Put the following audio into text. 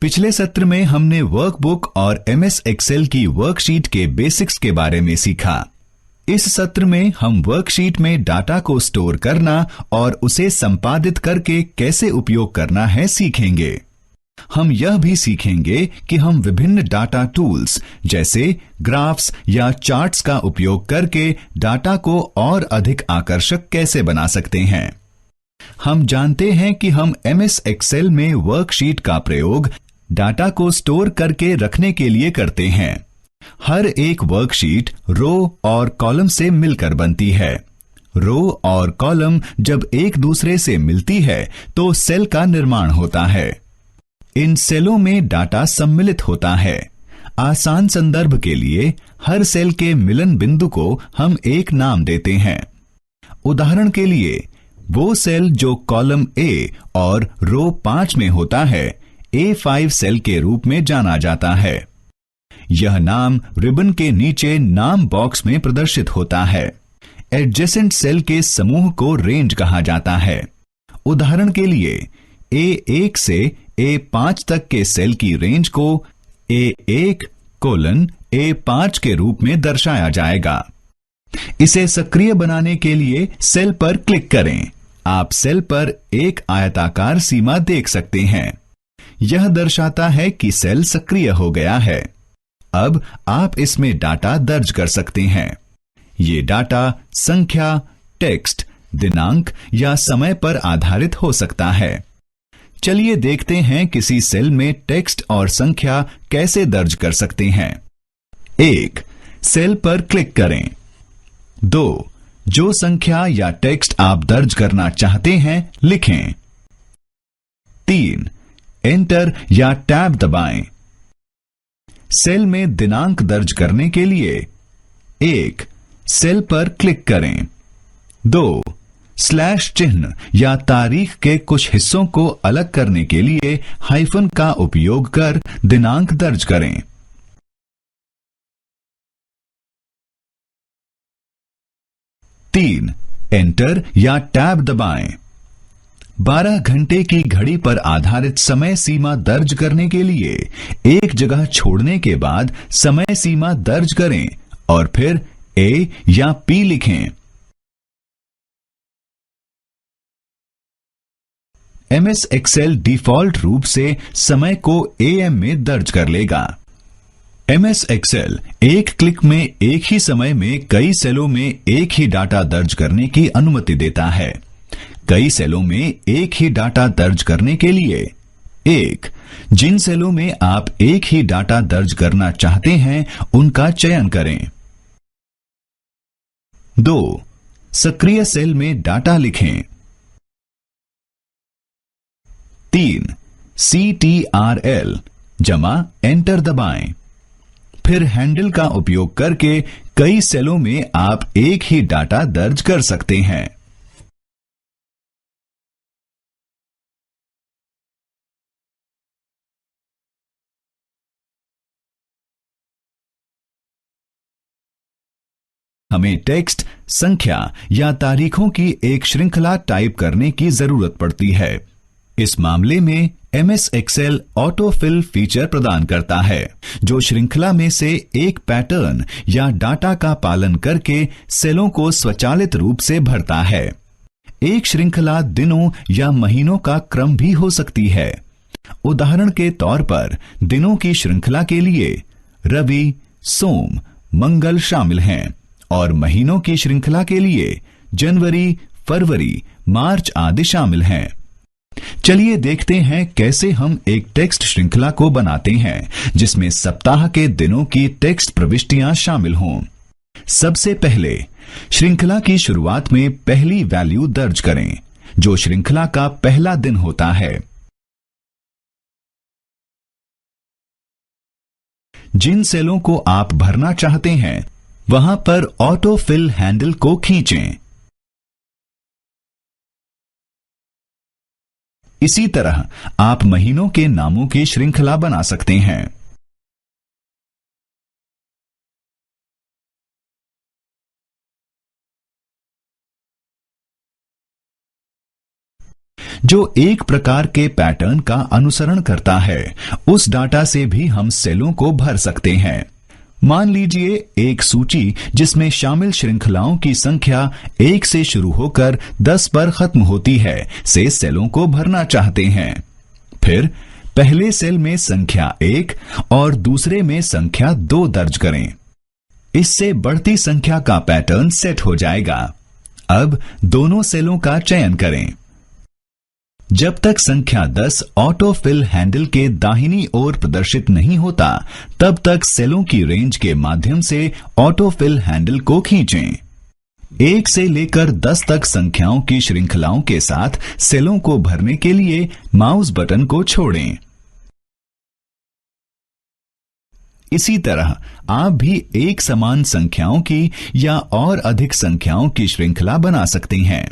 पिछले सत्र में हमने वर्कबुक और एमएस एक्सेल की वर्कशीट के बेसिक्स के बारे में सीखा। इस सत्र में हम वर्कशीट में डाटा को स्टोर करना और उसे संपादित करके कैसे उपयोग करना है सीखेंगे। हम यह भी सीखेंगे कि हम विभिन्न डाटा टूल्स जैसे ग्राफ्स या चार्ट्स का उपयोग करके डाटा को और अधिक आकर्षक कैसे बना सकते हैं। हम जानते हैं कि हम एमएस एक्सेल में वर्कशीट का प्रयोग डाटा को स्टोर करके रखने के लिए करते हैं। हर एक वर्कशीट रो और कॉलम से मिलकर बनती है। रो और कॉलम जब एक दूसरे से मिलती है तो सेल का निर्माण होता है। इन सेलों में डाटा सम्मिलित होता है। आसान संदर्भ के लिए हर सेल के मिलन बिंदु को हम एक नाम देते हैं। उदाहरण के लिए वो सेल जो कॉलम ए और रो 5 में होता है A5 सेल के रूप में जाना जाता है। यह नाम रिबन के नीचे नाम बॉक्स में प्रदर्शित होता है। एडजेसेंट सेल के समूह को रेंज कहा जाता है। उदाहरण के लिए A1 से A5 तक के सेल की रेंज को A1 कोलन A5 के रूप में दर्शाया जाएगा। इसे सक्रिय बनाने के लिए सेल पर क्लिक करें। आप सेल पर एक आयताकार सीमा देख सकते हैं। यह दर्शाता है कि सेल सक्रिय हो गया है। अब आप इसमें डाटा दर्ज कर सकते हैं। ये डाटा संख्या, टेक्स्ट, दिनांक या समय पर आधारित हो सकता है। चलिए देखते हैं किसी सेल में टेक्स्ट और संख्या कैसे दर्ज कर सकते हैं। 1. सेल पर क्लिक करें। 2. जो संख्या या टेक्स्ट आप दर्ज करना चाहते हैं लिखें। 3. एंटर या टैब दबाएं। सेल में दिनांक दर्ज करने के लिए 1. सेल पर क्लिक करें। 2. स्लैश चिन्ह या तारीख के कुछ हिस्सों को अलग करने के लिए हाइफन का उपयोग कर दिनांक दर्ज करें। 3. एंटर या टैब दबाएं। 12 घंटे की घड़ी पर आधारित समय सीमा दर्ज करने के लिए एक जगह छोड़ने के बाद समय सीमा दर्ज करें और फिर A या P लिखें। एमएस एक्सेल डिफॉल्ट रूप से समय को AM में दर्ज कर लेगा। एमएस एक्सेल एक क्लिक में एक ही समय में कई सेलों में एक ही डाटा दर्ज करने की अनुमति देता है। कई सेलों में एक ही डाटा दर्ज करने के लिए 1. जिन सेलों में आप एक ही डाटा दर्ज करना चाहते हैं उनका चयन करें। 2. सक्रिय सेल में डाटा लिखें। 3. CTRL जमा एंटर दबाएं। फिर हैंडल का उपयोग करके कई सेलों में आप एक ही डाटा दर्ज कर सकते हैं। हमें टेक्स्ट, संख्या या तारीखों की एक श्रृंखला टाइप करने की जरूरत पड़ती है। इस मामले में MS Excel auto fill feature प्रदान करता है, जो श्रृंखला में से एक पैटर्न या डाटा का पालन करके सेलों को स्वचालित रूप से भरता है। एक श्रृंखला दिनों या महीनों का क्रम भी हो सकती है। उदाहरण के तौर पर दिनों की श्रृंखला के लिए रवि, सोम, मंगल शामिल हैं और महीनों की श्रृंखला के लिए जनवरी, फरवरी, मार्च आदि शामिल हैं। चलिए देखते हैं कैसे हम एक टेक्स्ट श्रृंखला को बनाते हैं जिसमें सप्ताह के दिनों की टेक्स्ट प्रविष्टियां शामिल हों। सबसे पहले श्रृंखला की शुरुआत में पहली वैल्यू दर्ज करें, जो श्रृंखला का पहला दिन होता है। जिन सेलों को आप भरना चाहते हैं वहां पर ऑटो फिल हैंडल को खींचें। इसी तरह आप महीनों के नामों की श्रृंखला बना सकते हैं। जो एक प्रकार के पैटर्न का अनुसरण करता है। उस डाटा से भी हम सेलों को भर सकते हैं। मान लीजिए एक सूची जिसमें शामिल श्रृंखलाओं की संख्या 1 से शुरू होकर 10 पर खत्म होती है से सेलों को भरना चाहते हैं। फिर पहले सेल में संख्या 1 और दूसरे में संख्या 2 दर्ज करें। इससे बढ़ती संख्या का पैटर्न सेट हो जाएगा। अब दोनों सेलों का चयन करें। जब तक संख्या 10 ऑटो फिल हैंडल के दाहिनी ओर प्रदर्शित नहीं होता, तब तक सेलों की रेंज के माध्यम से ऑटो फिल हैंडल को खींचें। 1 से लेकर 10 तक संख्याओं की श्रृंखलाओं के साथ सेलों को भरने के लिए माउस बटन को छोड़ें। इसी तरह आप भी एक समान संख्याओं की या और अधिक संख्याओं की श्रृंखला बना सकते हैं।